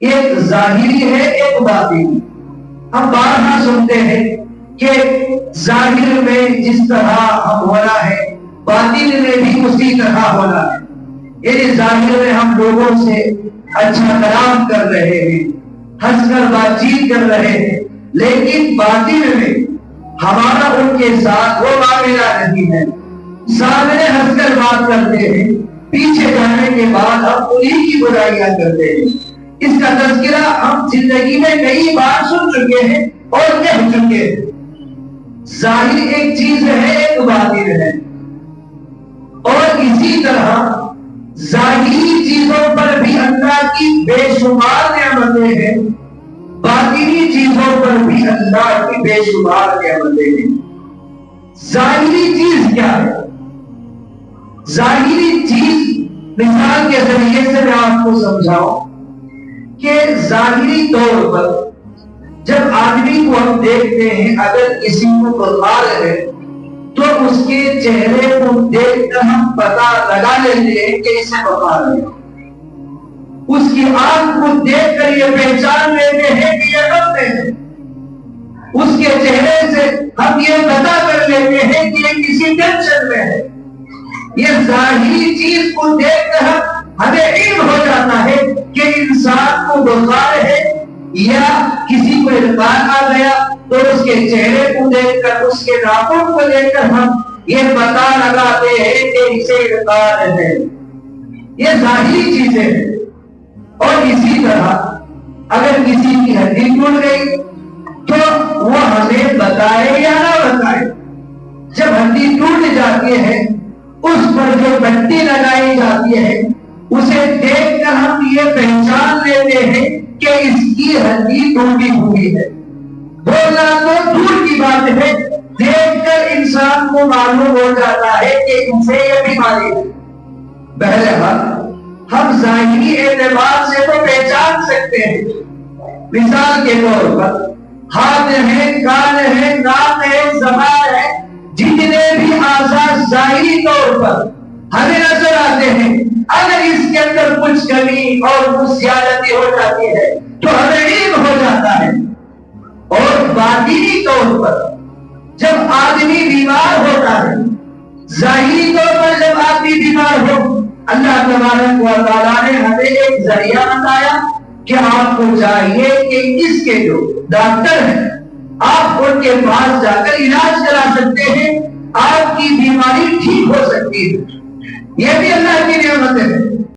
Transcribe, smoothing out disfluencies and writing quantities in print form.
ایک ظاہری ہے ایک باطنی. ہم بارہا سنتے ہیں کہ ظاہر میں جس طرح ہم ہونا ہے باطن میں بھی اسی طرح ہونا ہے. یعنی ظاہر میں ہم لوگوں سے اچھا کلام کر رہے ہیں، ہنس کر بات چیت کر رہے ہیں، لیکن باطن میں ہمارا ان کے ساتھ وہ معاملہ نہیں ہے. سامنے ہنس کر بات کرتے ہیں، پیچھے جانے کے بعد ہم انہیں کی برائیاں کرتے ہیں. اس کا تذکرہ ہم زندگی میں کئی بار سن چکے ہیں اور کہہ چکے ہیں. ظاہر ایک چیز ہے ایک باطن ہے، اور اسی طرح ظاہری چیزوں پر بھی اللہ کی بے شمار نعمتیں ہیں، باطنی چیزوں پر بھی اللہ کی بے شمار نعمتیں ہیں. ظاہری چیز کیا ہے؟ ظاہری چیز مثال کے ذریعے سے میں آپ کو سمجھاؤں کہ ظاہری طور پر جب آدمی کو ہم دیکھتے ہیں، اگر کسی کو بخار ہے تو اس کے چہرے کو دیکھ کر ہم پتہ لگا لیتے ہیں کہ اسے بخار ہے. اس کی آنکھ کو دیکھ کر یہ پہچان لیتے ہیں کہ یہ غم میں ہے. اس کے چہرے سے ہم یہ پتہ کر لیتے ہیں کہ یہ کسی ٹینشن میں ہے. یہ ظاہری چیز کو دیکھ کر ہمیں علم ہو جاتا ہے کہ انسان کو بخار ہے یا کسی کو ارتقال آ گیا، تو اس کے چہرے کو دیکھ کر اس کے ناخن کو دیکھ کر ہم یہ پتہ لگاتے ہیں کہ اسے ارتقال ہے. یہ ظاہری چیزیں ہیں. اور اسی طرح اگر کسی کی ہڈی ٹوٹ گئی تو وہ ہمیں بتائے یا نہ بتائے. جب ہڈی ٹوٹ جاتی ہے اس پر جو پٹی لگائی جاتی ہے اسے دیکھ کر ہم یہ پہچان لیتے ہیں کہ اس کی ہڈی ٹوٹی ہوئی ہے. بولنا تو دور کی بات ہے، دیکھ کر انسان کو معلوم ہو جاتا ہے کہ اسے یہ بیماری ہے. بہرحال ہم ظاہری اعتبار سے تو پہچان سکتے ہیں. مثال کے طور پر ہاتھ ہے، کان ہے، ناک ہے، زبان ہے، جتنے بھی اعضاء ظاہری طور پر ہمیں نظر آتے ہیں، اگر اس کے اندر کچھ کمی اور کچھ زیادتی ہو جاتی ہے تو ہمیں علم ہو جاتا ہے. اور باطنی طور پر جب آدمی بیمار ہوتا ہے، ظاہری طور پر جب آدمی بیمار ہو، اللہ تبارک و تعالیٰ نے ہمیں ایک ذریعہ بتایا کہ آپ کو چاہیے کہ اس کے جو ڈاکٹر ہیں آپ ان کے پاس جا کر علاج کرا سکتے ہیں، آپ کی بیماری ٹھیک ہو سکتی ہے. یہ بھی اللہ کی نعمت ہے.